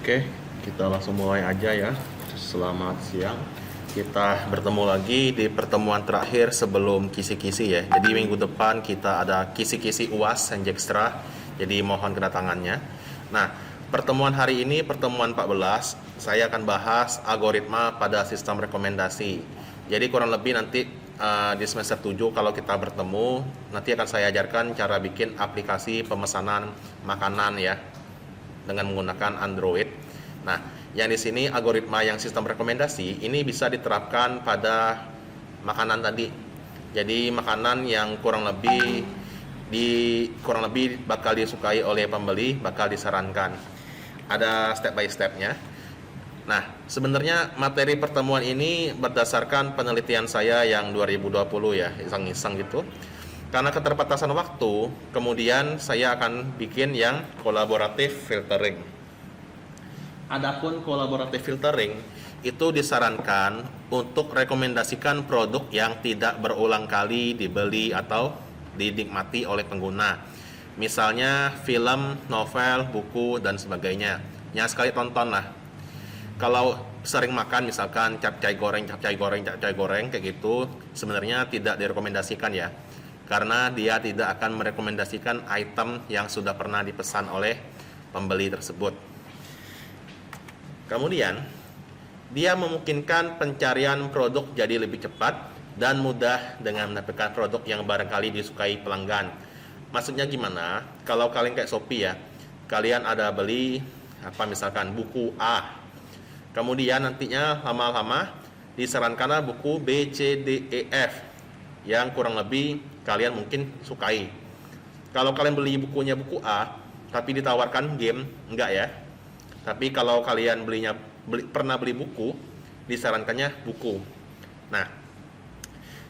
Oke, kita langsung mulai aja ya. Selamat siang. Kita bertemu lagi di pertemuan terakhir sebelum kisi-kisi ya. Jadi minggu depan kita ada kisi-kisi UAS Senjekstra. Jadi mohon kedatangannya. Nah, pertemuan hari ini pertemuan 14, saya akan bahas algoritma pada sistem rekomendasi. Jadi kurang lebih nanti di semester 7 kalau kita bertemu, nanti akan saya ajarkan cara bikin aplikasi pemesanan makanan ya dengan menggunakan Android. Nah, yang di sini algoritma yang sistem rekomendasi ini bisa diterapkan pada makanan tadi. Jadi makanan yang kurang lebih bakal disukai oleh pembeli, bakal disarankan. Ada step by stepnya. Nah, sebenarnya materi pertemuan ini berdasarkan penelitian saya yang 2020 ya, iseng-iseng gitu. Karena keterbatasan waktu, kemudian saya akan bikin yang kolaboratif filtering. Adapun kolaboratif filtering itu disarankan untuk rekomendasikan produk yang tidak berulang kali dibeli atau dinikmati oleh pengguna. Misalnya film, novel, buku, dan sebagainya. Yang sekali tonton lah. Kalau sering makan misalkan capcay goreng kayak gitu, sebenarnya tidak direkomendasikan ya. Karena dia tidak akan merekomendasikan item yang sudah pernah dipesan oleh pembeli tersebut. Kemudian, dia memungkinkan pencarian produk jadi lebih cepat dan mudah dengan mendapatkan produk yang barangkali disukai pelanggan. Maksudnya gimana? Kalau kalian kayak Shopee ya, kalian ada beli misalkan buku A. Kemudian nantinya lama-lama disarankanlah buku B, C, D, E, F yang kurang lebih kalian mungkin sukai. Kalau kalian beli bukunya buku A, tapi ditawarkan game, enggak ya. Tapi kalau kalian pernah beli buku, disarankannya buku. Nah,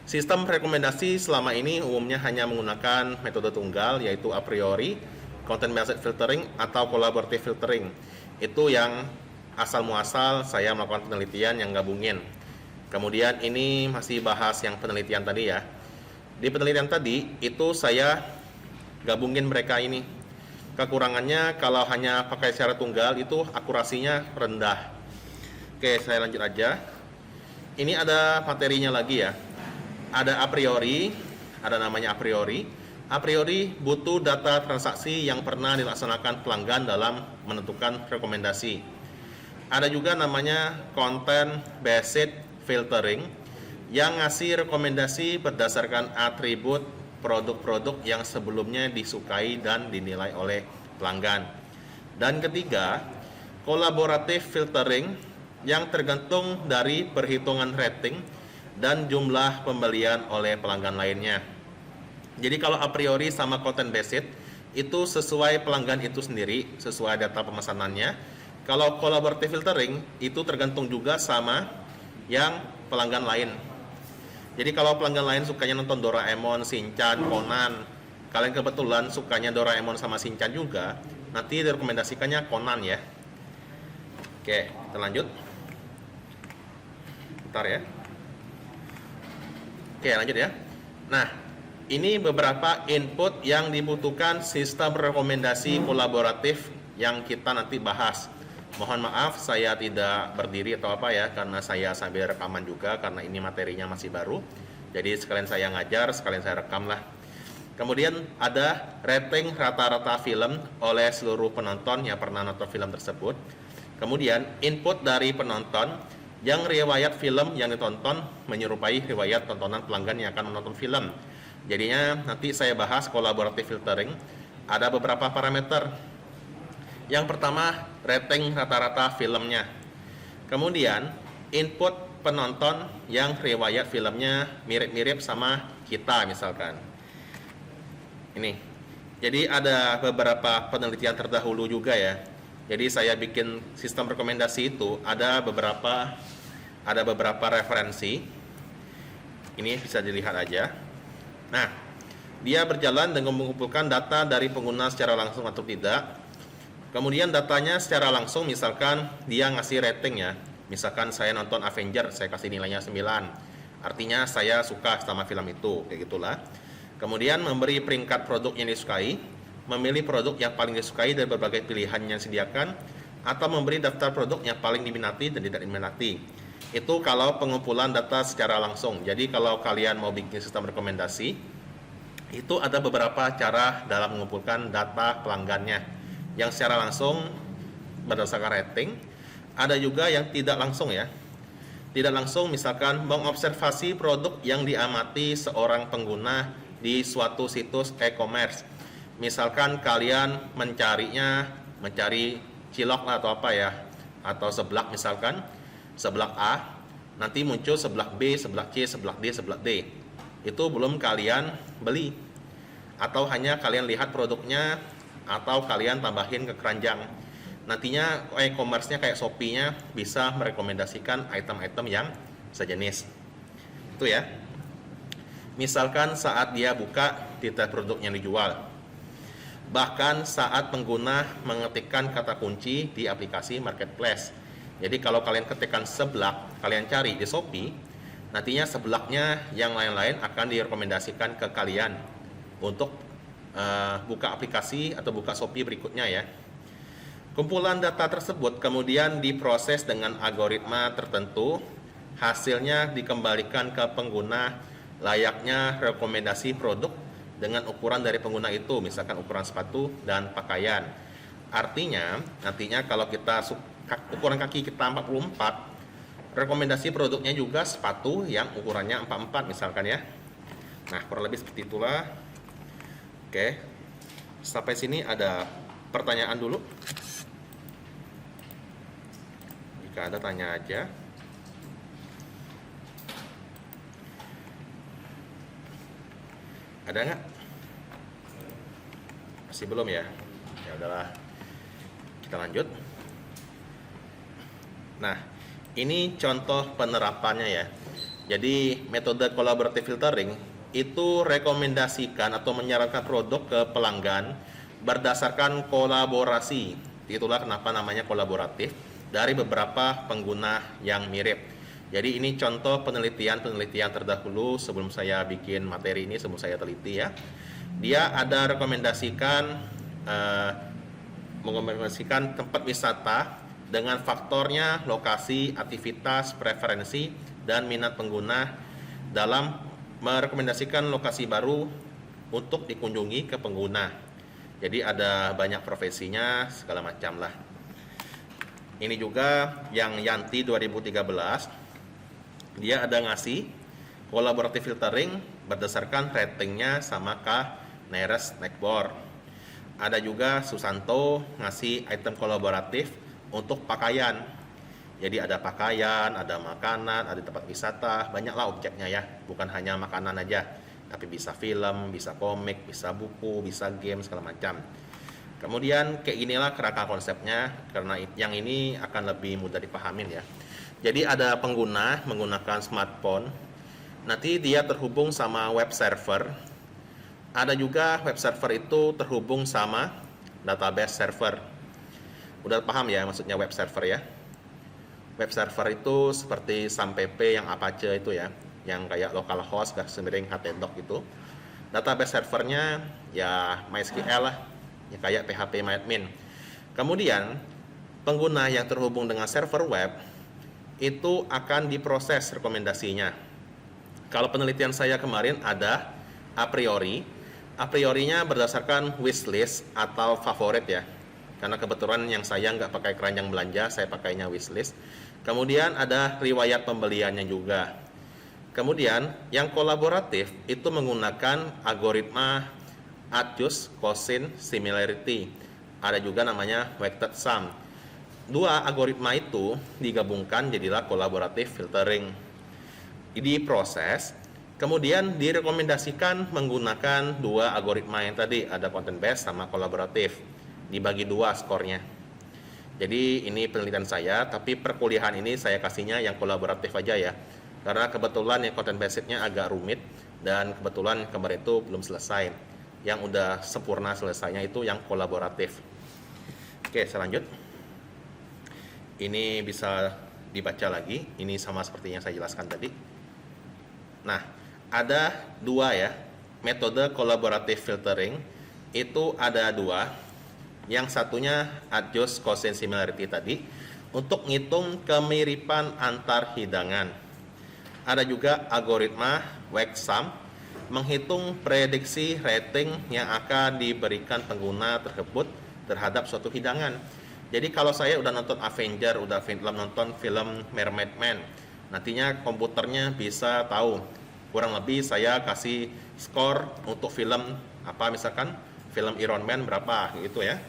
sistem rekomendasi selama ini umumnya hanya menggunakan metode tunggal, yaitu a priori, content based filtering, atau collaborative filtering. Itu yang asal muasal saya melakukan penelitian yang gabungin. Kemudian ini masih bahas yang penelitian tadi ya. Di penelitian tadi itu saya gabungin mereka ini. Kekurangannya kalau hanya pakai secara tunggal itu akurasinya rendah. Oke, saya lanjut aja. Ini ada materinya lagi ya. Ada a priori, ada namanya a priori. A priori butuh data transaksi yang pernah dilaksanakan pelanggan dalam menentukan rekomendasi. Ada juga namanya content based filtering yang ngasih rekomendasi berdasarkan atribut produk-produk yang sebelumnya disukai dan dinilai oleh pelanggan. Dan ketiga, collaborative filtering yang tergantung dari perhitungan rating dan jumlah pembelian oleh pelanggan lainnya. Jadi kalau a priori sama content based itu sesuai pelanggan itu sendiri, sesuai data pemesanannya. Kalau collaborative filtering itu tergantung juga sama yang pelanggan lain. Jadi kalau pelanggan lain sukanya nonton Doraemon, Shinchan, Conan, kalian kebetulan sukanya Doraemon sama Shinchan juga, nanti direkomendasikannya Conan ya. Oke, kita lanjut. Bentar ya. Oke, lanjut ya. Nah, ini beberapa input yang dibutuhkan sistem rekomendasi kolaboratif yang kita nanti bahas. Mohon maaf saya tidak berdiri atau apa ya, karena saya sambil rekaman juga karena ini materinya masih baru. Jadi sekalian saya ngajar, sekalian saya rekam lah. Kemudian ada rating rata-rata film oleh seluruh penonton yang pernah nonton film tersebut. Kemudian input dari penonton yang riwayat film yang ditonton menyerupai riwayat tontonan pelanggan yang akan menonton film. Jadinya nanti saya bahas collaborative filtering. Ada beberapa parameter. Yang pertama, rating rata-rata filmnya. Kemudian, input penonton yang riwayat filmnya mirip-mirip sama kita misalkan. Ini. Jadi ada beberapa penelitian terdahulu juga ya. Jadi saya bikin sistem rekomendasi itu ada beberapa referensi. Ini bisa dilihat aja. Nah, dia berjalan dengan mengumpulkan data dari pengguna secara langsung atau tidak. Kemudian datanya secara langsung, misalkan dia ngasih rating ya. Misalkan saya nonton Avenger, saya kasih nilainya 9. Artinya saya suka sama film itu, kayak gitulah. Kemudian memberi peringkat produk yang disukai, memilih produk yang paling disukai dari berbagai pilihan yang disediakan, atau memberi daftar produk yang paling diminati dan tidak diminati. Itu kalau pengumpulan data secara langsung. Jadi kalau kalian mau bikin sistem rekomendasi, itu ada beberapa cara dalam mengumpulkan data pelanggannya. Yang secara langsung berdasarkan rating, ada juga yang tidak langsung ya. Tidak langsung misalkan mengobservasi produk yang diamati seorang pengguna di suatu situs e-commerce. Misalkan kalian mencari cilok atau apa ya, atau seblak misalkan, seblak A, nanti muncul seblak B, seblak C, seblak D, seblak D. Itu belum kalian beli. Atau hanya kalian lihat produknya, atau kalian tambahin ke keranjang. Nantinya e-commerce-nya kayak Shopee-nya bisa merekomendasikan item-item yang sejenis. Itu ya. Misalkan saat dia buka detail produk yang dijual. Bahkan saat pengguna mengetikkan kata kunci di aplikasi marketplace. Jadi kalau kalian ketikkan seblak, kalian cari di Shopee, nantinya seblaknya yang lain-lain akan direkomendasikan ke kalian untuk buka aplikasi atau buka Shopee berikutnya ya. Kumpulan data tersebut kemudian diproses dengan algoritma tertentu, hasilnya dikembalikan ke pengguna layaknya rekomendasi produk dengan ukuran dari pengguna itu, misalkan ukuran sepatu dan pakaian. Artinya, nantinya kalau kita ukuran kaki kita 44, rekomendasi produknya juga sepatu yang ukurannya 44 misalkan ya. Nah, kurang lebih seperti itulah. Oke, sampai sini ada pertanyaan dulu. Jika ada, tanya aja. Ada nggak? Masih belum ya? Ya udahlah, kita lanjut. Nah, ini contoh penerapannya ya. Jadi metode collaborative filtering itu rekomendasikan atau menyarankan produk ke pelanggan berdasarkan kolaborasi. Itulah kenapa namanya kolaboratif, dari beberapa pengguna yang mirip. Jadi ini contoh penelitian terdahulu sebelum saya bikin materi ini, sebelum saya teliti ya. Dia ada merekomendasikan tempat wisata dengan faktornya lokasi, aktivitas, preferensi, dan minat pengguna dalam merekomendasikan lokasi baru untuk dikunjungi ke pengguna. Jadi ada banyak profesinya, segala macam lah. Ini juga yang Yanti 2013, dia ada ngasih collaborative filtering berdasarkan ratingnya sama kah Nearest Snackbar. Ada juga Susanto ngasih item kolaboratif untuk pakaian. Jadi ada pakaian, ada makanan, ada tempat wisata, banyaklah objeknya ya, bukan hanya makanan aja, tapi bisa film, bisa komik, bisa buku, bisa game, segala macam. Kemudian kayak inilah kerangka konsepnya, karena yang ini akan lebih mudah dipahamin ya. Jadi ada pengguna menggunakan smartphone, nanti dia terhubung sama web server. Ada juga web server itu terhubung sama database server. Udah paham ya maksudnya web server ya? Web server itu seperti SAMPP yang Apache itu ya, yang kayak localhost, garis miring, htdoc itu. Database servernya ya MySQL lah, ya kayak php-myadmin. Kemudian pengguna yang terhubung dengan server web itu akan diproses rekomendasinya. Kalau penelitian saya kemarin ada a priorinya berdasarkan wishlist atau favorit ya, karena kebetulan yang saya nggak pakai keranjang belanja, saya pakainya wishlist. Kemudian ada riwayat pembeliannya juga. Kemudian yang kolaboratif itu menggunakan algoritma adjust quotient similarity. Ada juga namanya weighted sum. Dua algoritma itu digabungkan jadilah collaborative filtering. Diproses, kemudian direkomendasikan menggunakan dua algoritma yang tadi, ada content based sama kolaboratif. Dibagi dua skornya. Jadi ini penelitian saya, tapi perkuliahan ini saya kasihnya yang kolaboratif aja ya. Karena kebetulan yang content based-nya agak rumit, dan kebetulan kemarin itu belum selesai. Yang udah sempurna selesainya itu yang kolaboratif. Oke, saya lanjut. Ini bisa dibaca lagi, ini sama seperti yang saya jelaskan tadi. Nah, ada dua ya, metode collaborative filtering itu ada dua. yang satunya adjust quotient similarity tadi untuk ngitung kemiripan antar hidangan. Ada juga algoritma weight sum menghitung prediksi rating yang akan diberikan pengguna tersebut terhadap suatu hidangan. Jadi kalau saya udah nonton Avenger, udah nonton film Mermaid Man, nantinya komputernya bisa tahu kurang lebih saya kasih skor untuk film apa, misalkan film Iron Man berapa gitu ya.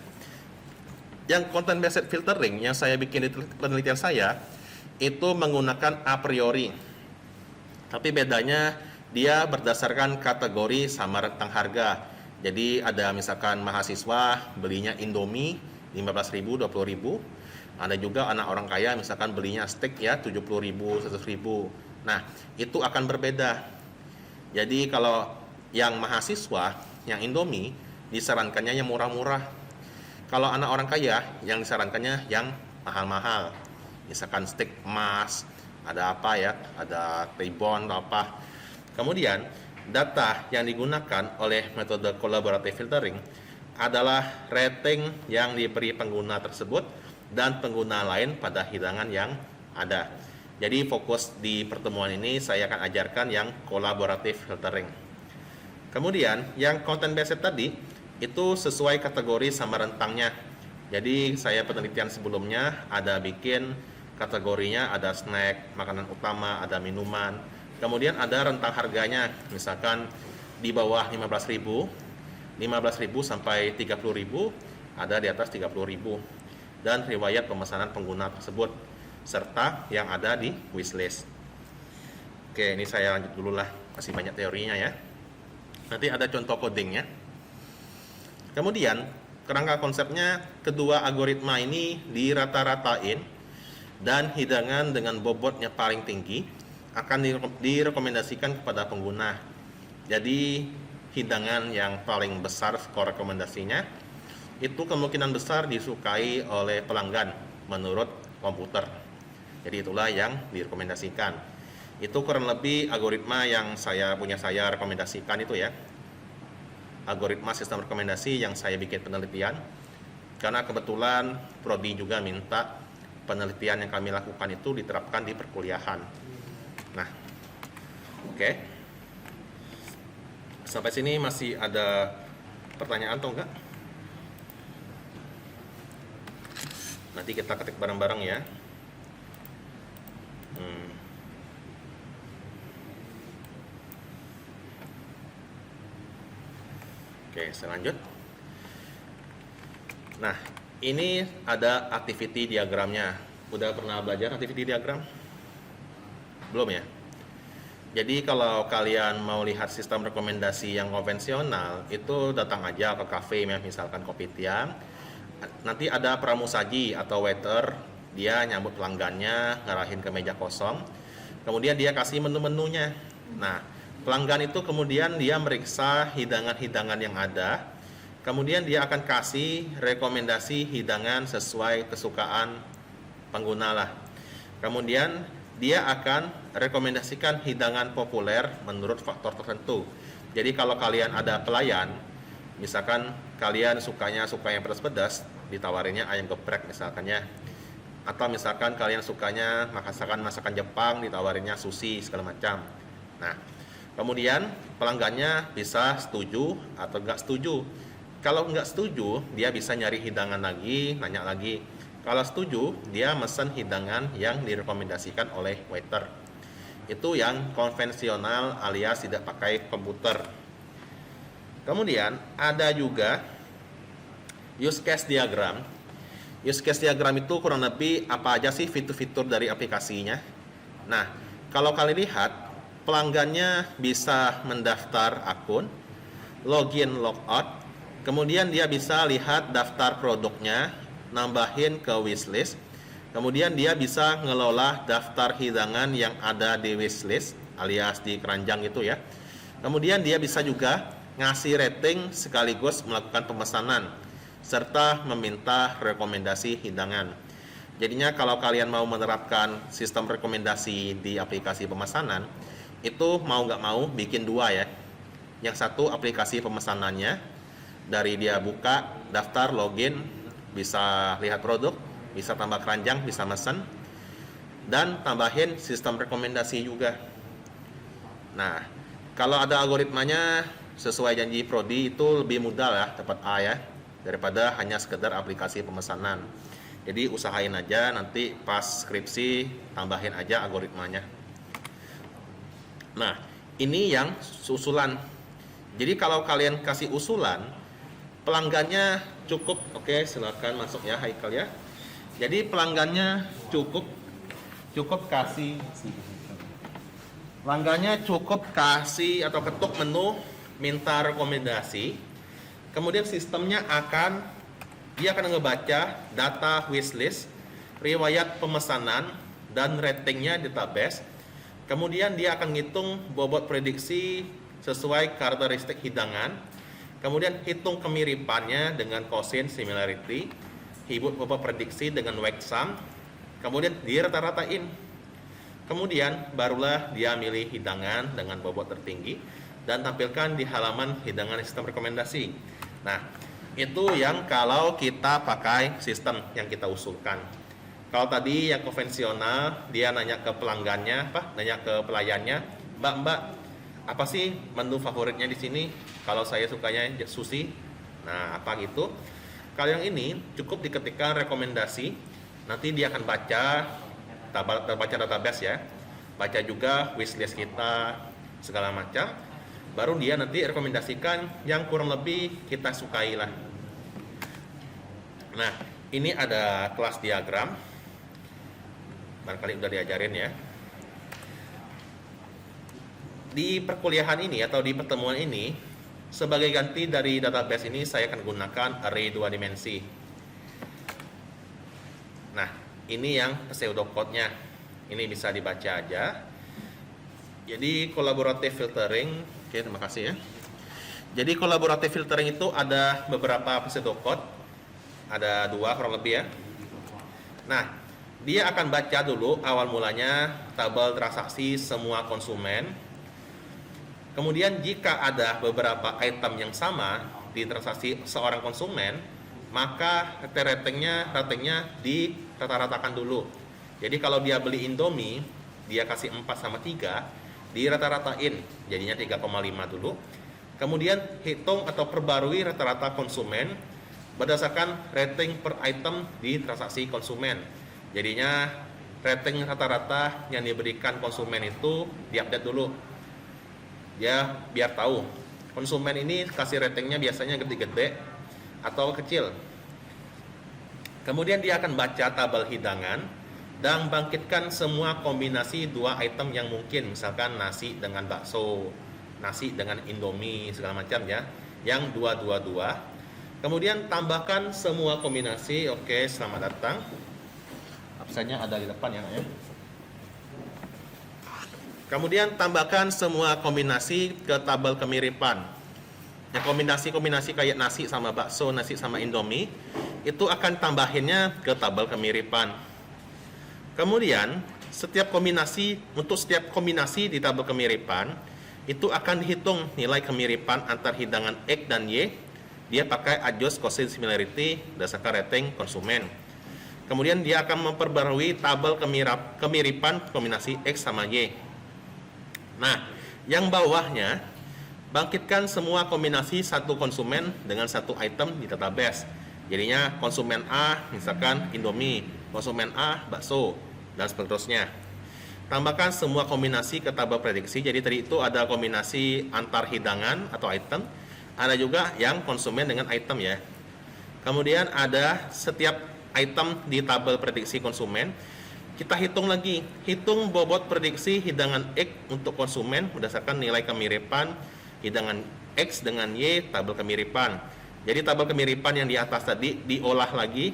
Yang content based filtering yang saya bikin di penelitian saya itu menggunakan a priori. Tapi bedanya dia berdasarkan kategori sama rentang harga. Jadi ada misalkan mahasiswa belinya Indomie 15.000, 20.000. Ada juga anak orang kaya misalkan belinya steak ya 70.000, 100.000. Nah, itu akan berbeda. Jadi kalau yang mahasiswa, yang Indomie disarankannya yang murah-murah. Kalau anak orang kaya, yang disarankannya yang mahal-mahal. Misalkan steak emas, ada apa ya, ada T-bone atau apa. Kemudian, data yang digunakan oleh metode collaborative filtering adalah rating yang diberi pengguna tersebut dan pengguna lain pada hidangan yang ada. Jadi fokus di pertemuan ini saya akan ajarkan yang collaborative filtering. Kemudian, yang content based tadi itu sesuai kategori sama rentangnya. Jadi saya penelitian sebelumnya ada bikin kategorinya, ada snack, makanan utama, ada minuman. Kemudian ada rentang harganya, misalkan di bawah 15.000 sampai 30.000, ada di atas 30.000, dan riwayat pemesanan pengguna tersebut serta yang ada di wishlist. Oke, ini saya lanjut dulu lah, masih banyak teorinya ya. Nanti ada contoh codingnya. Kemudian, kerangka konsepnya kedua algoritma ini dirata-ratain dan hidangan dengan bobotnya paling tinggi akan direkomendasikan kepada pengguna. Jadi, hidangan yang paling besar skor rekomendasinya itu kemungkinan besar disukai oleh pelanggan menurut komputer. Jadi itulah yang direkomendasikan. Itu kurang lebih algoritma yang saya rekomendasikan itu ya. Algoritma sistem rekomendasi yang saya bikin penelitian, karena kebetulan prodi juga minta penelitian yang kami lakukan itu diterapkan di perkuliahan. Nah, oke. Sampai sini masih ada pertanyaan atau enggak? Nanti kita ketik bareng-bareng ya. Oke, saya lanjut. Nah, ini ada activity diagramnya. Udah pernah belajar activity diagram? Belum ya? Jadi kalau kalian mau lihat sistem rekomendasi yang konvensional, itu datang aja ke kafe ya, misalkan Kopi Tiam. Nanti ada pramusaji atau waiter, dia nyambut pelanggannya, ngarahin ke meja kosong. Kemudian dia kasih menu-menunya. Nah, pelanggan itu kemudian dia meriksa hidangan-hidangan yang ada, kemudian dia akan kasih rekomendasi hidangan sesuai kesukaan pengguna lah. Kemudian dia akan rekomendasikan hidangan populer menurut faktor tertentu. Jadi kalau kalian ada pelayan, misalkan kalian suka yang pedas-pedas, ditawarinnya ayam geprek misalkan ya. Atau misalkan kalian sukanya masakan Jepang, ditawarinnya sushi segala macam. Nah, kemudian pelanggannya bisa setuju atau enggak setuju. Kalau enggak setuju, dia bisa nyari hidangan lagi, nanya lagi. Kalau setuju, dia mesen hidangan yang direkomendasikan oleh waiter. Itu yang konvensional alias tidak pakai komputer. Kemudian ada juga use case diagram. Use case diagram itu kurang lebih apa aja sih fitur-fitur dari aplikasinya. Nah, kalau kalian lihat, pelanggannya bisa mendaftar akun, login, logout, kemudian dia bisa lihat daftar produknya, nambahin ke wishlist, kemudian dia bisa ngelola daftar hidangan yang ada di wishlist, alias di keranjang itu ya. Kemudian dia bisa juga ngasih rating sekaligus melakukan pemesanan, serta meminta rekomendasi hidangan. Jadinya kalau kalian mau menerapkan sistem rekomendasi di aplikasi pemesanan, itu mau nggak mau bikin dua ya. Yang satu aplikasi pemesanannya, Dari dia buka, daftar, login, bisa lihat produk, bisa tambah keranjang, bisa mesen, dan tambahin sistem rekomendasi juga. Nah, kalau ada algoritmanya sesuai janji Prodi itu lebih mudah lah dapat A ya, daripada hanya sekedar aplikasi pemesanan. Jadi usahain aja nanti pas skripsi tambahin aja algoritmanya. Nah, ini yang usulan. Jadi kalau kalian kasih usulan, pelanggannya cukup, oke, silakan masuk ya Haikal ya. Jadi pelanggannya cukup kasih atau ketuk menu minta rekomendasi. Kemudian sistemnya dia akan ngebaca data wishlist, riwayat pemesanan, dan ratingnya database. Kemudian dia akan ngitung bobot prediksi sesuai karakteristik hidangan. Kemudian hitung kemiripannya dengan Quotient similarity, hitung bobot prediksi dengan weight sum, kemudian dia rata-ratain. Kemudian barulah dia milih hidangan dengan bobot tertinggi dan tampilkan di halaman hidangan sistem rekomendasi. Nah, itu yang kalau kita pakai sistem yang kita usulkan. Kalau tadi yang konvensional, dia nanya ke pelanggannya, nanya ke pelayannya, Mbak, apa sih menu favoritnya di sini? Kalau saya sukanya sushi. Nah, apa gitu. Kalau yang ini cukup diketikkan rekomendasi, nanti dia akan baca database ya. Baca juga wishlist kita segala macam. Baru dia nanti rekomendasikan yang kurang lebih kita sukai lah. Nah, ini ada kelas diagram. Barangkali udah diajarin ya. Di perkuliahan ini atau di pertemuan ini, sebagai ganti dari database ini saya akan gunakan array 2 dimensi. Nah, ini yang pseudocode-nya. Ini bisa dibaca aja. Jadi collaborative filtering, oke, terima kasih ya. Jadi collaborative filtering itu ada beberapa pseudocode, ada 2 kurang lebih ya. Nah, dia akan baca dulu awal mulanya tabel transaksi semua konsumen. Kemudian jika ada beberapa item yang sama di transaksi seorang konsumen, maka ratingnya dirata-ratakan dulu. Jadi kalau dia beli Indomie, dia kasih 4 sama 3, dirata-ratain, jadinya 3,5 dulu. Kemudian hitung atau perbarui rata-rata konsumen berdasarkan rating per item di transaksi konsumen. Jadinya rating rata-rata yang diberikan konsumen itu diupdate dulu. Ya, biar tahu konsumen ini kasih ratingnya biasanya gede-gede atau kecil. Kemudian dia akan baca tabel hidangan dan bangkitkan semua kombinasi 2 item yang mungkin, misalkan nasi dengan bakso, nasi dengan Indomie segala macam ya, yang 222. Kemudian tambahkan semua kombinasi. Oke, selamat datang. Absennya ada di depan ya, Nak ya. Kemudian tambahkan semua kombinasi ke tabel kemiripan. Yang kombinasi-kombinasi kayak nasi sama bakso, nasi sama Indomie, itu akan tambahinnya ke tabel kemiripan. Kemudian setiap kombinasi di tabel kemiripan itu akan dihitung nilai kemiripan antar hidangan X dan Y. Dia pakai adjust quotient similarity berdasarkan rating konsumen. Kemudian dia akan memperbarui tabel kemiripan kombinasi X sama Y. Nah, yang bawahnya bangkitkan semua kombinasi satu konsumen dengan satu item di database. Jadinya konsumen A misalkan Indomie, konsumen A bakso, dan seterusnya. Tambahkan semua kombinasi ke tabel prediksi. Jadi tadi itu ada kombinasi antar hidangan atau item, ada juga yang konsumen dengan item ya. Kemudian ada setiap item di tabel prediksi konsumen. Kita hitung lagi, hitung bobot prediksi hidangan X untuk konsumen berdasarkan nilai kemiripan hidangan X dengan Y tabel kemiripan. Jadi tabel kemiripan yang di atas tadi diolah lagi.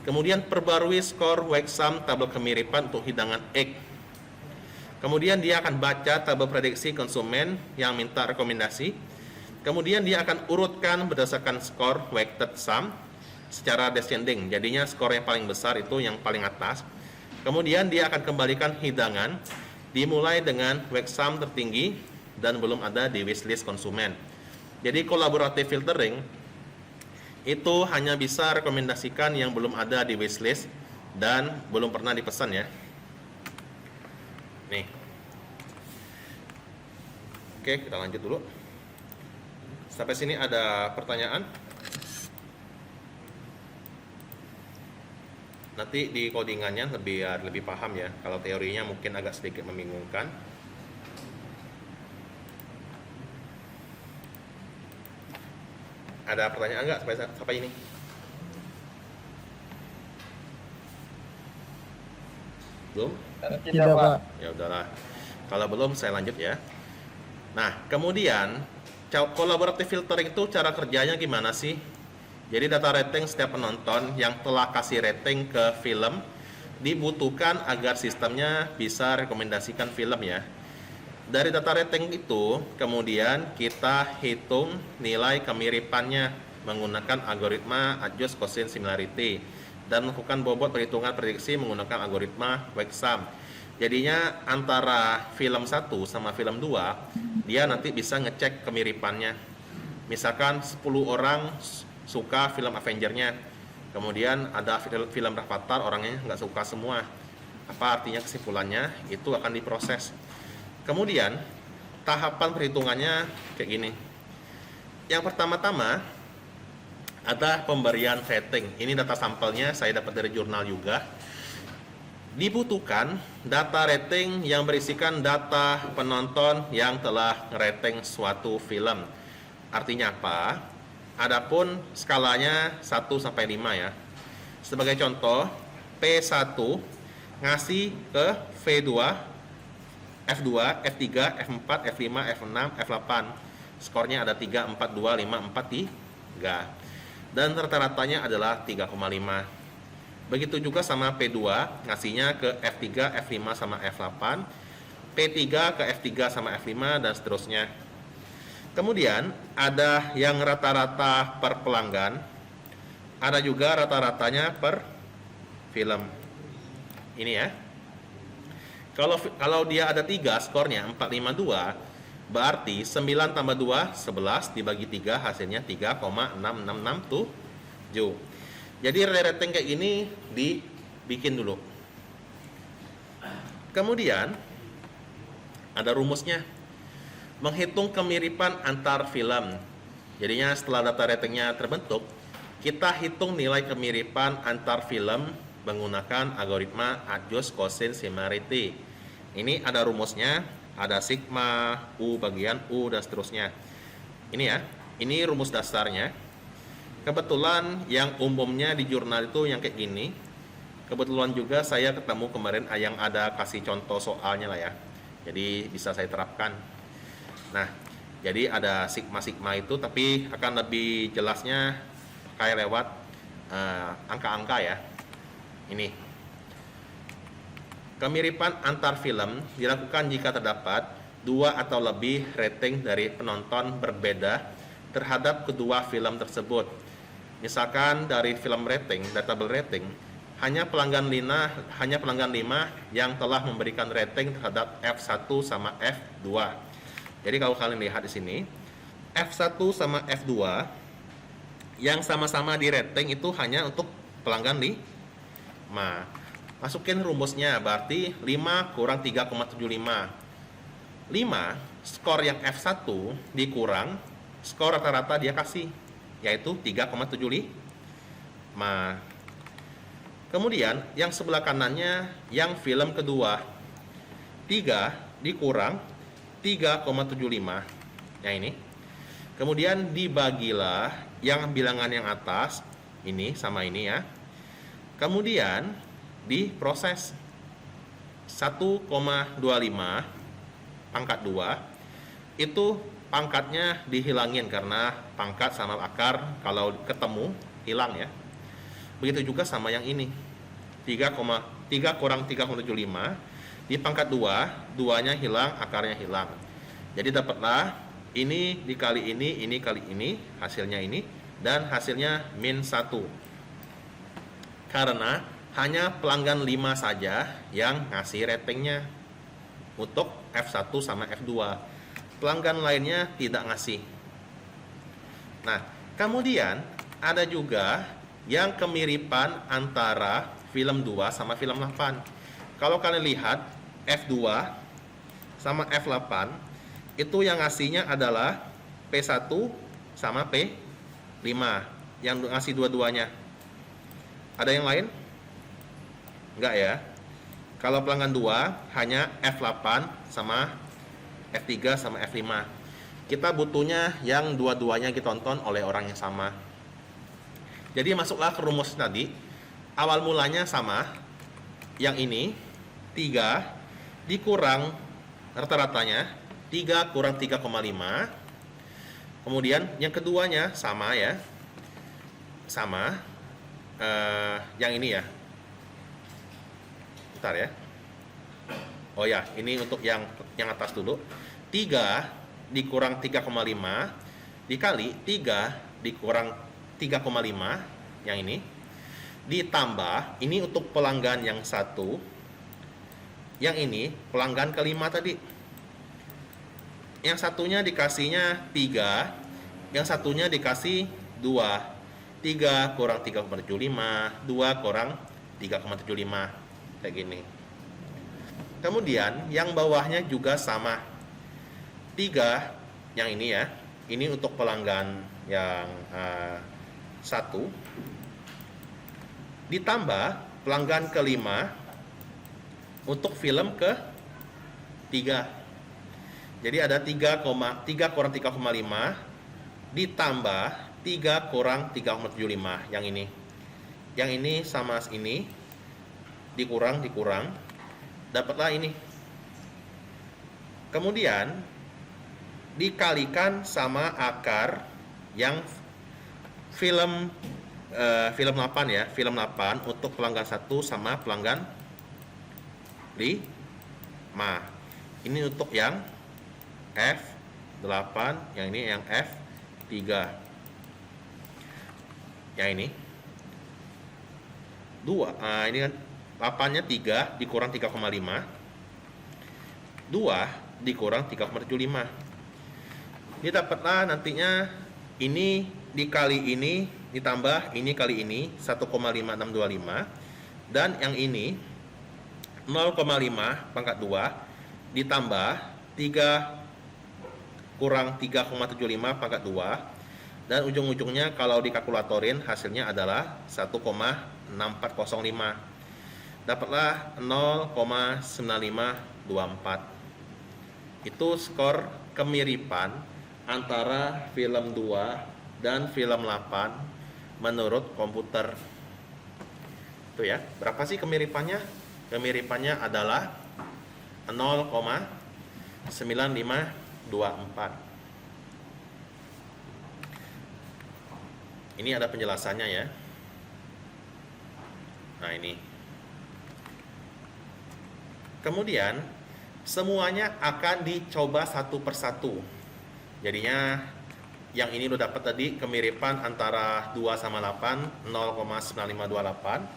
Kemudian perbarui skor weight sum tabel kemiripan untuk hidangan X. Kemudian dia akan baca tabel prediksi konsumen yang minta rekomendasi. Kemudian dia akan urutkan berdasarkan skor weighted sum secara descending. Jadinya skor yang paling besar itu yang paling atas. Kemudian dia akan kembalikan hidangan dimulai dengan weight sum tertinggi dan belum ada di wishlist konsumen. Jadi collaborative filtering itu hanya bisa rekomendasikan yang belum ada di wishlist dan belum pernah dipesan ya. Nih. Oke, kita lanjut dulu. Sampai sini ada pertanyaan? Nanti di codingannya lebih paham ya. Kalau teorinya mungkin agak sedikit membingungkan. Ada pertanyaan nggak sampai ini? Belum? Tidak, Pak. Ya udahlah. Kalau belum saya lanjut ya. Nah, kemudian collaborative filtering itu cara kerjanya gimana sih? Jadi data rating setiap penonton yang telah kasih rating ke film dibutuhkan agar sistemnya bisa rekomendasikan film ya. Dari data rating itu, kemudian kita hitung nilai kemiripannya menggunakan algoritma adjust quotient similarity dan melakukan bobot perhitungan prediksi menggunakan algoritma Weixom. Jadinya antara film 1 sama film 2, dia nanti bisa ngecek kemiripannya. Misalkan 10 orang suka film Avenger-nya, kemudian ada film Rafathar orangnya nggak suka semua. Apa artinya kesimpulannya? Itu akan diproses. Kemudian tahapan perhitungannya kayak gini. Yang pertama-tama ada pemberian rating. Ini data sampelnya saya dapat dari jurnal juga. Dibutuhkan data rating yang berisikan data penonton yang telah rating suatu film. Artinya apa? Adapun skalanya 1 sampai 5 ya. Sebagai contoh, P1 ngasih ke V2, F2, F3, F4, F5, F6, F8. Skornya ada 3, 4, 2, 5, 4, 3. Dan rata-ratanya adalah 3,5. Begitu juga sama P2, ngasihnya ke F3, F5 sama F8, P3 ke F3 sama F5, dan seterusnya. Kemudian ada yang rata-rata per pelanggan, ada juga rata-ratanya per film. Ini ya. Kalau dia ada 3 skornya 452, berarti 9 tambah 2 11 dibagi 3 hasilnya 3,6667. Jadi rating kayak gini dibikin dulu. Kemudian ada rumusnya. Menghitung kemiripan antar film. Jadinya setelah data ratingnya terbentuk, kita hitung nilai kemiripan antar film menggunakan algoritma adjust quotient similarity. Ini ada rumusnya, ada sigma, U bagian U, dan seterusnya. Ini ya, ini rumus dasarnya. Kebetulan yang umumnya di jurnal itu yang kayak gini. Kebetulan juga saya ketemu kemarin yang ada kasih contoh soalnya lah ya. Jadi bisa saya terapkan. Nah, jadi ada sigma-sigma itu, tapi akan lebih jelasnya kayak lewat angka-angka ya. Ini. Kemiripan antar film dilakukan jika terdapat 2 atau lebih rating dari penonton berbeda terhadap kedua film tersebut. Misalkan dari film rating, datable rating, hanya pelanggan 5 yang telah memberikan rating terhadap F1 sama F2. Jadi kalau kalian lihat di sini, F1 sama F2 yang sama-sama di rating itu hanya untuk pelanggan 5. Masukin rumusnya, berarti 5 kurang 3,75. 5, skor yang F1 dikurang skor rata-rata dia kasih, yaitu 3,75. Kemudian yang sebelah kanannya yang film kedua, 3 dikurang 3,75. Yang ini. Kemudian dibagilah yang bilangan yang atas, ini sama ini ya. Kemudian diproses 1,25 pangkat 2 itu pangkatnya dihilangin karena pangkat sama akar kalau ketemu hilang ya. Begitu juga sama yang ini, 3 kurang 3,75 di pangkat 2, 2-nya hilang, akarnya hilang. Jadi dapatlah ini dikali ini kali ini, hasilnya ini, dan hasilnya min 1. Karena hanya pelanggan 5 saja yang ngasih ratingnya untuk F1 sama F2. Pelanggan lainnya tidak ngasih. Nah, kemudian ada juga yang kemiripan antara film 2 sama film 8. Kalau kalian lihat F2 sama F8 itu yang ngasihnya adalah P1 sama P5 yang ngasih dua-duanya. Ada yang lain? Enggak ya. Kalau pelanggan 2 hanya F8 sama F3 sama F5. Kita butuhnya yang dua-duanya ditonton oleh orang yang sama. Jadi masuklah ke rumus tadi. Awal mulanya sama. Yang ini 3 dikurang rata-ratanya 3 kurang 3,5. Kemudian yang keduanya sama ya. Sama. Yang ini ya. Bentar ya. Oh ya, ini untuk yang atas dulu. 3 dikurang 3,5 dikali 3 dikurang 3,5 yang ini ditambah ini untuk pelanggan yang satu, yang ini pelanggan kelima tadi. Yang satunya dikasihnya 3, yang satunya dikasih 2. 3 kurang 3,75, 2 kurang 3,75 kayak gini. Kemudian yang bawahnya juga sama. 3 yang ini ya. Ini untuk pelanggan yang satu ditambah pelanggan kelima untuk film ke 3. Jadi ada 3 kurang 3,5 ditambah 3 kurang 3,75 yang ini. Yang ini sama ini dikurang dapatlah ini. Kemudian dikalikan sama akar yang film 8 ya, film 8 untuk pelanggan 1 sama pelanggan 5. Ini untuk yang F8, yang ini yang F3. Yang ini 2. Ini kan 8-nya 3 dikurang 3,5. 2 dikurang 3,75. Ini dapatlah nantinya ini dikali ini ditambah ini kali ini 1,5625 dan yang ini 0,5 pangkat 2 ditambah 3 kurang 3,75 pangkat 2 dan ujung-ujungnya kalau dikalkulatorin hasilnya adalah 1,6405. Dapatlah 0,9524. Itu skor kemiripan antara film 2 dan film 8 menurut komputer. Itu ya. Berapa sih kemiripannya? Kemiripannya adalah 0,9524. Ini ada penjelasannya ya. Nah, ini. Kemudian semuanya akan dicoba satu persatu. Jadinya yang ini udah dapat tadi kemiripan antara 2 sama 8 0,9528.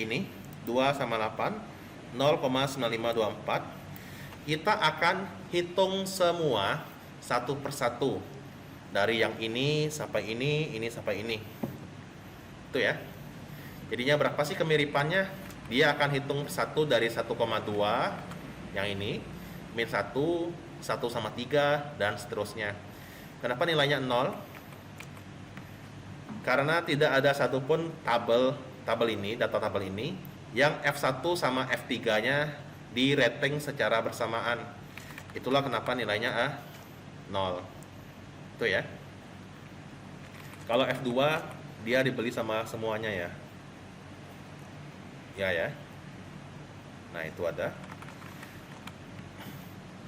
Ini 2 sama 8 0,9524. Kita akan hitung semua satu persatu. Dari yang ini sampai ini sampai ini. Itu ya. Jadinya berapa sih kemiripannya? Dia akan hitung 1 dari 1,2 yang ini, min 1, 1 sama 3, dan seterusnya. Kenapa nilainya 0? Karena tidak ada satupun tabel ini, data tabel ini, yang F1 sama F3-nya di rating secara bersamaan. Itulah kenapa nilainya 0. Itu ya. Kalau F2, dia dibeli sama semuanya ya. Ya. Nah, itu ada.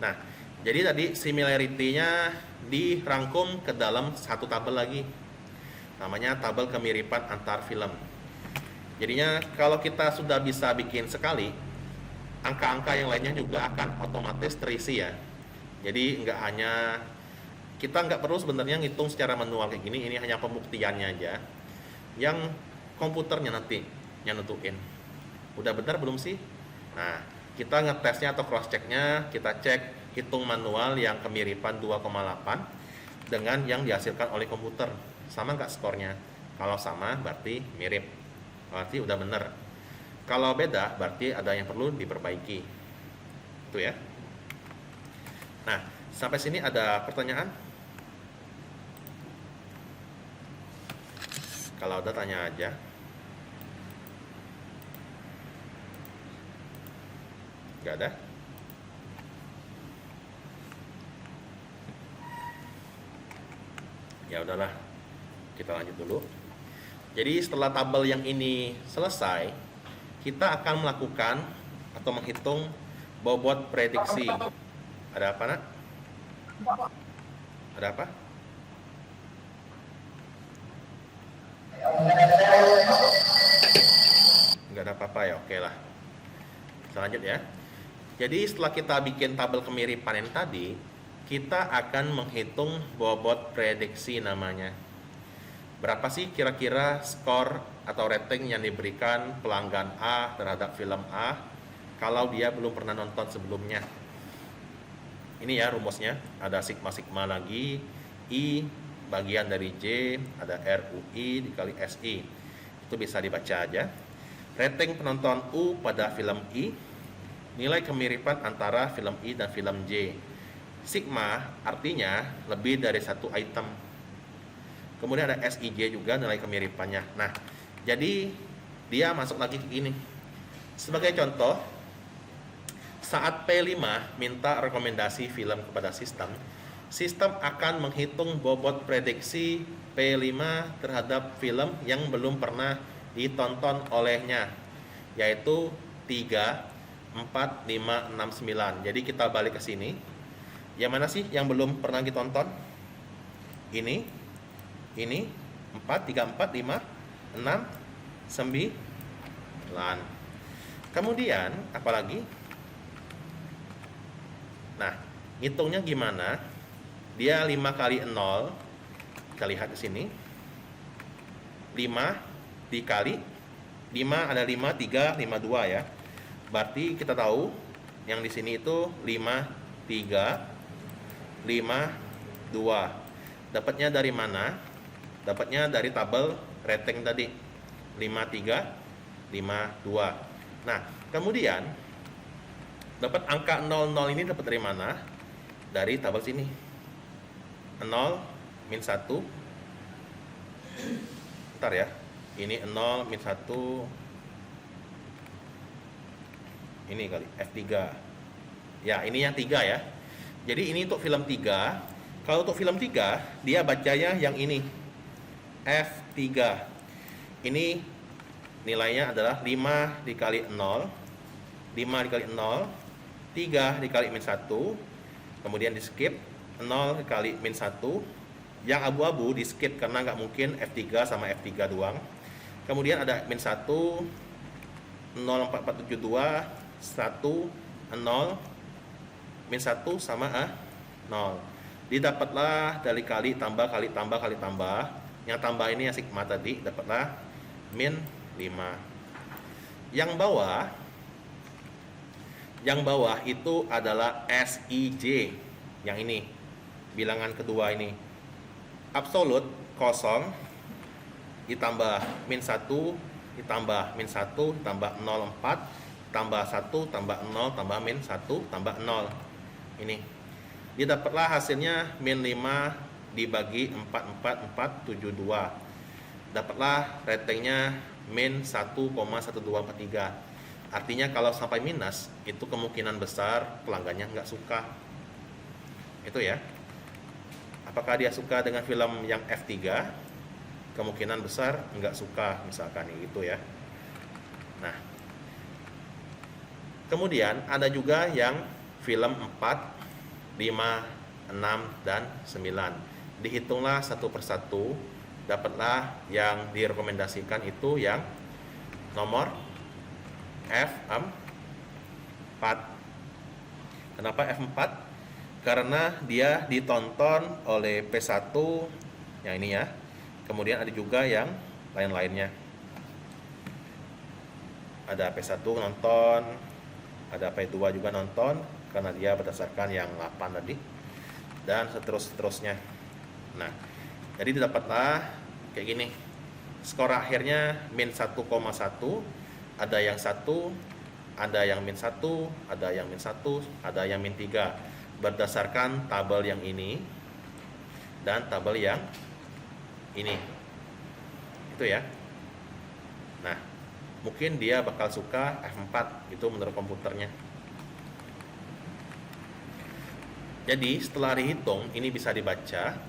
Nah, jadi tadi similarity-nya dirangkum ke dalam satu tabel lagi. Namanya tabel kemiripan antar film. Jadinya kalau kita sudah bisa bikin sekali, angka-angka yang lainnya juga akan otomatis terisi ya. Jadi kita nggak perlu sebenarnya ngitung secara manual kayak gini. Ini hanya pembuktiannya aja. Yang komputernya nanti yang nentuin. Udah benar belum sih? Nah, kita ngetesnya atau cross checknya, kita cek hitung manual yang kemiripan 2,8 dengan yang dihasilkan oleh komputer. Sama nggak skornya? Kalau sama berarti mirip, berarti udah bener. Kalau beda berarti ada yang perlu diperbaiki. Itu ya. Nah, sampai sini ada pertanyaan? Kalau ada tanya aja. Nggak ada? Ya udahlah, kita lanjut dulu. Jadi setelah tabel yang ini selesai, kita akan melakukan atau menghitung bobot prediksi. Ada apa, Nak? Ada apa? Nggak ada apa-apa ya, oke lah. Kita lanjut ya. Jadi setelah kita bikin tabel kemiripan yang tadi, kita akan menghitung bobot prediksi namanya. Berapa sih kira-kira skor atau rating yang diberikan pelanggan A terhadap film A kalau dia belum pernah nonton sebelumnya? Ini ya rumusnya, ada sigma-sigma lagi, I bagian dari J, ada RUI dikali SI. Itu bisa dibaca aja. Rating penonton U pada film I, nilai kemiripan antara film I dan film J. Sigma artinya lebih dari satu item. Kemudian ada SIJ juga nilai kemiripannya. Nah, jadi dia masuk lagi ke ini. Sebagai contoh, saat P5 minta rekomendasi film kepada sistem, sistem akan menghitung bobot prediksi P5 terhadap film yang belum pernah ditonton olehnya, yaitu 3, 4, 5, 6, 9. Jadi kita balik ke sini. Yang mana sih yang belum pernah ditonton? Ini 4, 3, 4, 5, 6, 9. Kemudian apalagi? Nah, hitungnya gimana? Dia 5 kali 0. Kita lihat di sini. 5 dikali 5 ada 5, 3, 5, 2 ya. Berarti kita tahu yang di sini itu 5, 3, 5, 2. Dapatnya dari mana? Dapatnya dari tabel rating tadi. 5, 3, 5, 2. Nah, kemudian dapat angka 00 ini dapat dari mana? Dari tabel sini. 0, min 1. Bentar ya. Ini 0, min 1. Ini kali, F3. Ya, ini yang 3 ya. Jadi ini untuk film 3. Kalau untuk film 3, dia bacanya yang ini. F3. Ini nilainya adalah 5 dikali 0. 5 dikali 0. 3 dikali min 1. Kemudian di skip. 0 dikali min 1. Yang abu-abu di skip karena nggak mungkin F3 sama F3 doang. Kemudian ada min 1. 04472. 1, 0. Min 1 sama 0. Didapatlah dari kali tambah kali tambah kali tambah. Yang tambah ini yang sigma tadi, dapatlah min 5. Yang bawah itu adalah SIJ. Yang ini, bilangan kedua ini. Absolut kosong ditambah min 1 ditambah min 1 tambah 04 tambah 1 tambah 0 tambah min 1 tambah 0. Ini didapatlah hasilnya min 5 dibagi 44472. Dapatlah ratingnya min 1,1243. Artinya kalau sampai minus itu kemungkinan besar pelanggannya nggak suka. Itu ya. Apakah dia suka dengan film yang F3? Kemungkinan besar nggak suka, misalkan itu ya. Nah, kemudian ada juga yang film 4, 5, 6, dan 9. Dihitunglah satu persatu, dapatlah yang direkomendasikan itu yang nomor F4. Kenapa F4? Karena dia ditonton oleh P1 yang ini ya. Kemudian ada juga yang lain-lainnya. Ada P1 nonton, ada P2 juga nonton karena dia berdasarkan yang 8 tadi, dan seterusnya. Nah, jadi didapatlah kayak gini. skor akhirnya min 1,1, ada yang 1, ada yang min 1, ada yang min 1, ada yang min 3, berdasarkan tabel yang ini dan tabel yang ini. Itu ya. Nah, mungkin dia bakal suka F4 itu menurut komputernya. Jadi setelah dihitung ini bisa dibaca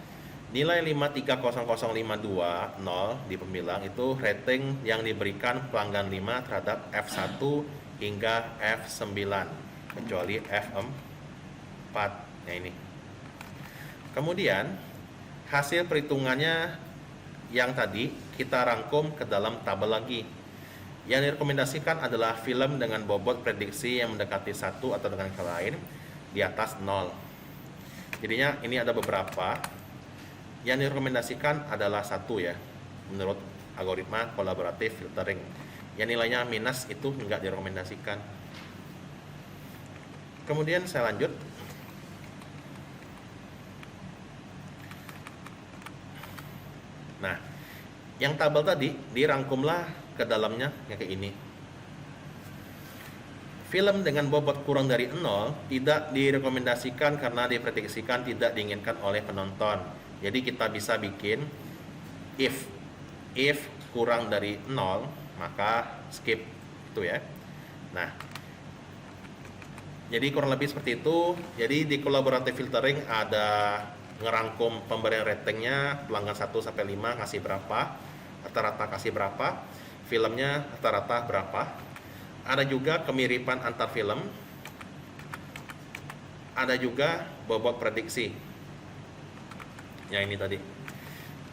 nilai 5300520 di pembilang itu rating yang diberikan pelanggan 5 terhadap F1 hingga F9 kecuali F4. Nah ini. Kemudian hasil perhitungannya yang tadi kita rangkum ke dalam tabel lagi. Yang direkomendasikan adalah film dengan bobot prediksi yang mendekati 1 atau dengan yang lain di atas 0. Jadinya ini ada beberapa. Yang direkomendasikan adalah 1 ya, menurut algoritma collaborative filtering. Yang nilainya minus itu enggak direkomendasikan. Kemudian saya lanjut. Nah, yang tabel tadi dirangkumlah ke dalamnya kayak ini. Film dengan bobot kurang dari 0 tidak direkomendasikan karena diprediksikan tidak diinginkan oleh penonton. Jadi kita bisa bikin if kurang dari 0 maka skip itu ya. Nah, jadi kurang lebih seperti itu. Jadi di collaborative filtering ada ngerangkum pemberian ratingnya pelanggan 1 sampai 5 kasih berapa, rata-rata kasih berapa, filmnya rata-rata berapa. Ada juga kemiripan antar film. Ada juga bobot prediksi. Ya ini tadi.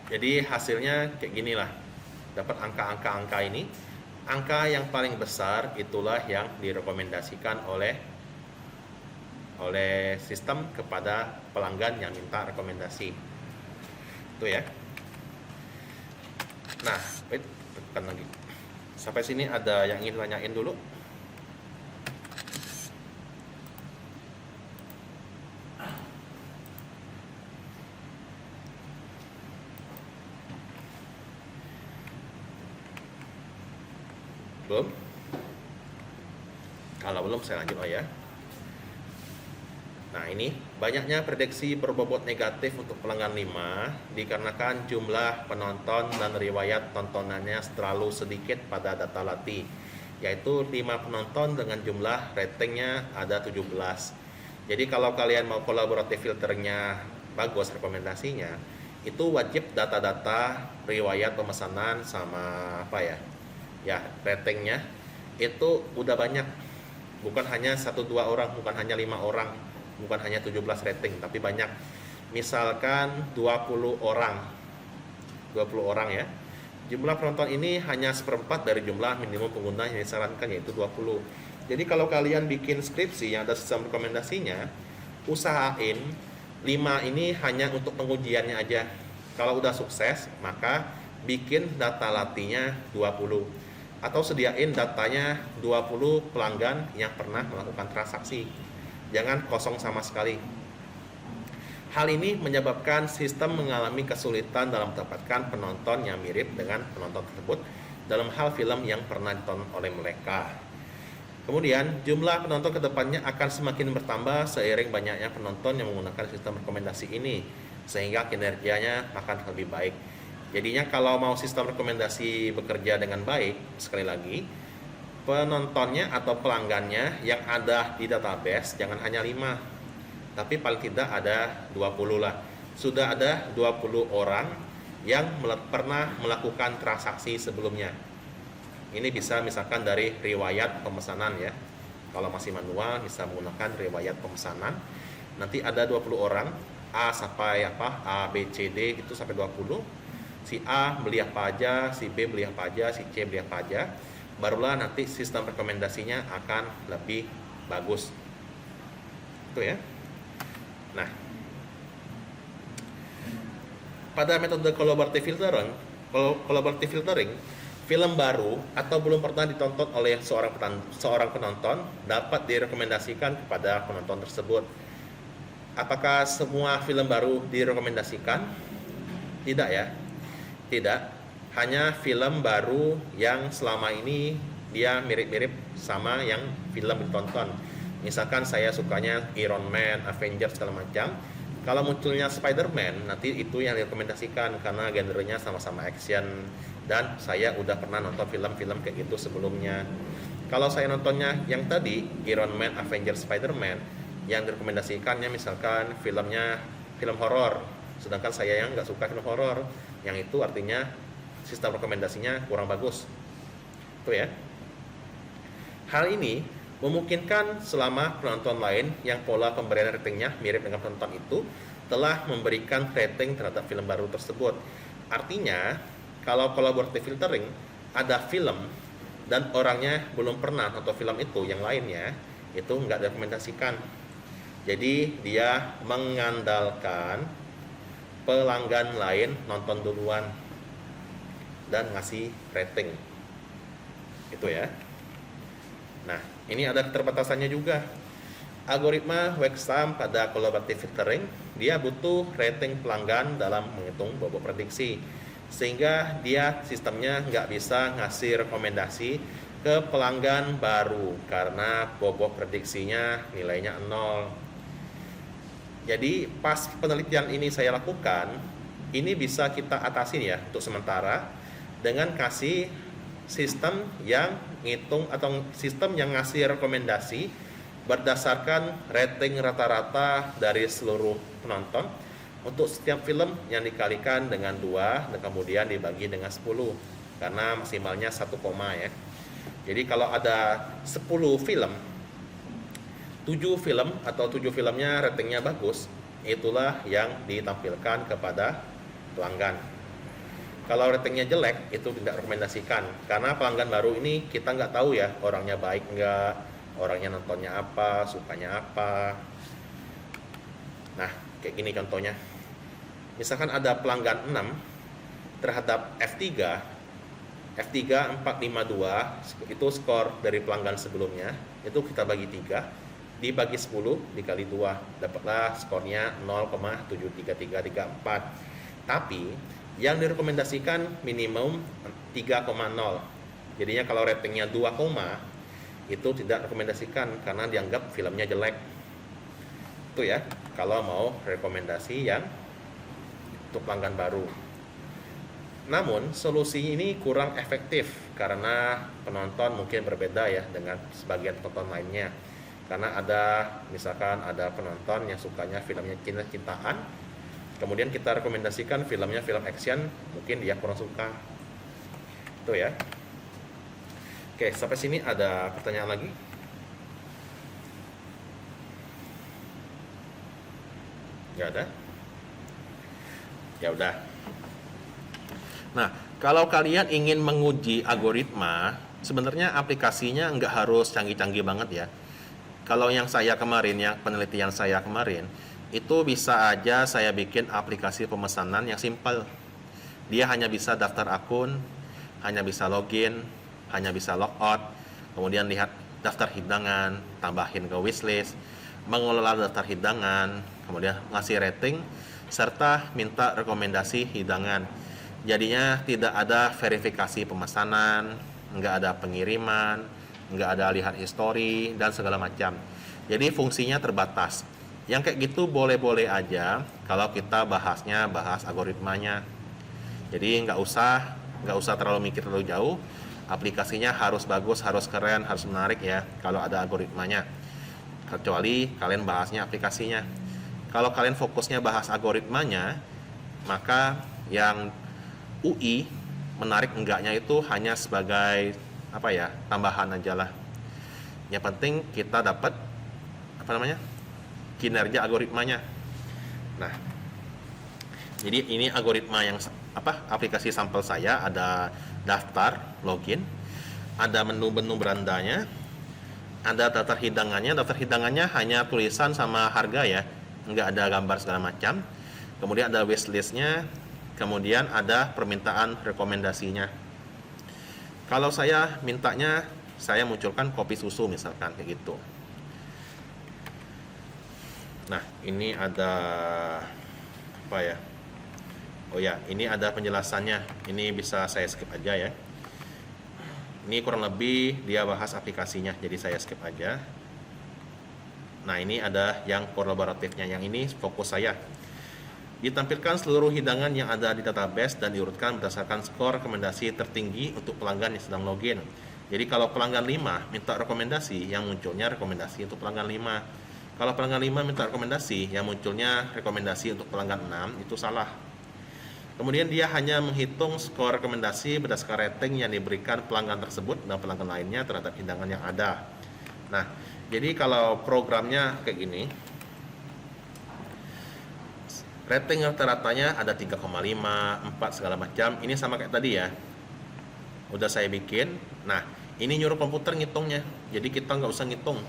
Jadi hasilnya kayak gini lah. Dapat angka-angka ini. Angka yang paling besar itulah yang direkomendasikan oleh sistem kepada pelanggan yang minta rekomendasi. Itu ya. Nah, wait, tekan lagi. Sampai sini ada yang ingin tanyain dulu? Belum? Kalau belum saya lanjut ya. Nah ini banyaknya prediksi berbobot negatif untuk pelanggan 5 dikarenakan jumlah penonton dan riwayat tontonannya terlalu sedikit pada data latih, yaitu 5 penonton dengan jumlah ratingnya ada 17. Jadi kalau kalian mau kolaboratif filternya bagus rekomendasinya, itu wajib data-data riwayat pemesanan sama apa ya ratingnya itu udah banyak, bukan hanya 1-2 orang, bukan hanya 5 orang, bukan hanya 17 rating, tapi banyak. Misalkan 20 orang ya. Jumlah penonton ini hanya seperempat dari jumlah minimum pengguna yang disarankan, yaitu 20. Jadi kalau kalian bikin skripsi yang ada sistem rekomendasinya, usahain 5 ini hanya untuk pengujiannya aja. Kalau udah sukses, maka bikin data latihnya 20. Atau sediain datanya 20 pelanggan yang pernah melakukan transaksi. Jangan kosong sama sekali. Hal ini menyebabkan sistem mengalami kesulitan dalam mendapatkan penonton yang mirip dengan penonton tersebut dalam hal film yang pernah ditonton oleh mereka. Kemudian, jumlah penonton ke depannya akan semakin bertambah seiring banyaknya penonton yang menggunakan sistem rekomendasi ini, sehingga kinerjanya akan lebih baik. Jadinya kalau mau sistem rekomendasi bekerja dengan baik, sekali lagi, penontonnya atau pelanggannya yang ada di database jangan hanya 5, tapi paling tidak ada 20 lah. Sudah ada 20 orang yang pernah melakukan transaksi sebelumnya. Ini bisa misalkan dari riwayat pemesanan ya. Kalau masih manual bisa menggunakan riwayat pemesanan. Nanti ada 20 orang, A sampai A, B, C, D itu sampai 20. Si A beli apa aja, si B beli apa aja, si C beli apa aja. Barulah nanti sistem rekomendasinya akan lebih bagus. Itu ya. Nah, pada metode collaborative filtering, film baru atau belum pernah ditonton oleh seorang penonton dapat direkomendasikan kepada penonton tersebut. Apakah semua film baru direkomendasikan? Tidak ya. Tidak. hanya film baru yang selama ini dia mirip-mirip sama yang film ditonton. Misalkan saya sukanya Iron Man, Avengers segala macam. Kalau munculnya Spider-Man, nanti itu yang direkomendasikan karena genrenya sama-sama action dan saya udah pernah nonton film-film kayak gitu sebelumnya. Kalau saya nontonnya yang tadi Iron Man, Avengers, Spider-Man, yang direkomendasikannya misalkan filmnya film horor, sedangkan saya yang nggak suka film horor, yang itu artinya sistem rekomendasinya kurang bagus. Itu ya. Hal ini memungkinkan selama penonton lain yang pola pemberian ratingnya mirip dengan penonton itu telah memberikan rating terhadap film baru tersebut. Artinya, kalau collaborative filtering ada film dan orangnya belum pernah nonton film itu, yang lainnya itu nggak direkomendasikan. Jadi dia mengandalkan pelanggan lain nonton duluan dan ngasih rating. Itu ya. Nah, ini ada keterbatasannya juga. Algoritma Wexam pada collaborative filtering, dia butuh rating pelanggan dalam menghitung bobot prediksi. Sehingga dia sistemnya nggak bisa ngasih rekomendasi ke pelanggan baru karena bobot prediksinya nilainya 0. Jadi pas penelitian ini saya lakukan, ini bisa kita atasin ya untuk sementara dengan kasih sistem yang ngitung atau sistem yang ngasih rekomendasi berdasarkan rating rata-rata dari seluruh penonton untuk setiap film yang dikalikan dengan 2 dan kemudian dibagi dengan 10 karena maksimalnya 1 koma ya. Jadi kalau ada 10 film, 7 film atau 7 filmnya ratingnya bagus, itulah yang ditampilkan kepada pelanggan. Kalau ratingnya jelek, itu tidak rekomendasikan. Karena pelanggan baru ini kita nggak tahu ya, orangnya baik nggak, orangnya nontonnya apa, sukanya apa. Nah, kayak gini contohnya. Misalkan ada pelanggan 6 terhadap F3 452, itu skor dari pelanggan sebelumnya, itu kita bagi 3, dibagi 10, dikali 2, dapatlah skornya 0,73334. Tapi yang direkomendasikan minimum 3,0. Jadinya kalau ratingnya 2, itu tidak rekomendasikan karena dianggap filmnya jelek. Itu ya, kalau mau rekomendasi yang untuk pelanggan baru. Namun solusi ini kurang efektif karena penonton mungkin berbeda ya dengan sebagian penonton lainnya. Karena misalkan ada penonton yang sukanya filmnya cinta-cintaan, kemudian kita rekomendasikan filmnya film action, mungkin dia kurang suka. Itu ya. Oke, sampai sini ada pertanyaan lagi? Nggak ada? Ya udah. Nah, kalau kalian ingin menguji algoritma, sebenarnya aplikasinya nggak harus canggih-canggih banget ya. Kalau yang saya kemarin, yang penelitian saya kemarin, itu bisa aja saya bikin aplikasi pemesanan yang simple. Dia hanya bisa daftar akun, hanya bisa login, hanya bisa logout, kemudian lihat daftar hidangan, tambahin ke wishlist, mengelola daftar hidangan, kemudian ngasih rating, serta minta rekomendasi hidangan. Jadinya tidak ada verifikasi pemesanan, nggak ada pengiriman, nggak ada lihat history, dan segala macam. Jadi fungsinya terbatas. Yang kayak gitu boleh-boleh aja kalau kita bahas algoritmanya. Jadi nggak usah terlalu mikir terlalu jauh. Aplikasinya harus bagus, harus keren, harus menarik ya kalau ada algoritmanya. Kecuali kalian bahasnya aplikasinya. Kalau kalian fokusnya bahas algoritmanya, maka yang UI menarik enggaknya itu hanya sebagai tambahan aja lah. Yang penting kita dapat kinerja algoritmanya. Nah, jadi ini algoritma yang aplikasi sampel saya, ada daftar, login, ada menu-menu berandanya, ada daftar hidangannya hanya tulisan sama harga ya, nggak ada gambar segala macam. Kemudian ada wishlistnya, kemudian ada permintaan rekomendasinya. Kalau saya mintanya, saya munculkan kopi susu misalkan kayak gitu. Nah, ini ada Oh ya, ini ada penjelasannya. Ini bisa saya skip aja ya. Ini kurang lebih dia bahas aplikasinya, jadi saya skip aja. Nah, ini ada yang kolaboratifnya. Yang ini fokus saya. Ditampilkan seluruh hidangan yang ada di database dan diurutkan berdasarkan skor rekomendasi tertinggi untuk pelanggan yang sedang login. Jadi kalau pelanggan 5 minta rekomendasi, yang munculnya rekomendasi untuk pelanggan 5. Kalau pelanggan 5 minta rekomendasi, yang munculnya rekomendasi untuk pelanggan 6, itu salah. Kemudian dia hanya menghitung skor rekomendasi berdasarkan rating yang diberikan pelanggan tersebut dan pelanggan lainnya terhadap hidangan yang ada. Nah, jadi kalau programnya kayak gini, rating rata-ratanya ada 3,5, 4 segala macam. Ini sama kayak tadi ya. Udah saya bikin. Nah, ini nyuruh komputer ngitungnya. Jadi kita nggak usah ngitung,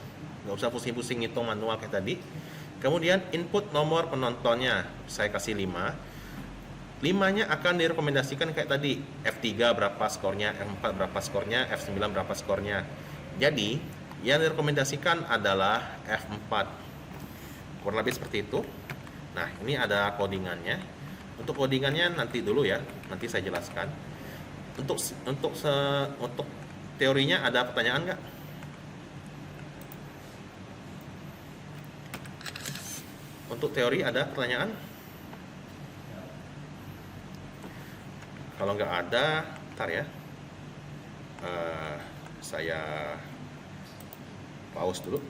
nggak usah pusing-pusing ngitung manual kayak tadi. Kemudian input nomor penontonnya, saya kasih 5. 5-nya akan direkomendasikan kayak tadi. F3 berapa skornya, F4 berapa skornya, F9 berapa skornya. Jadi, yang direkomendasikan adalah F4. Kurang lebih seperti itu. Nah, ini ada codingannya. Untuk codingannya nanti dulu ya, nanti saya jelaskan. Untuk teorinya ada pertanyaan nggak? Untuk teori ada pertanyaan? Kalau nggak ada, ntar ya. Saya pause dulu.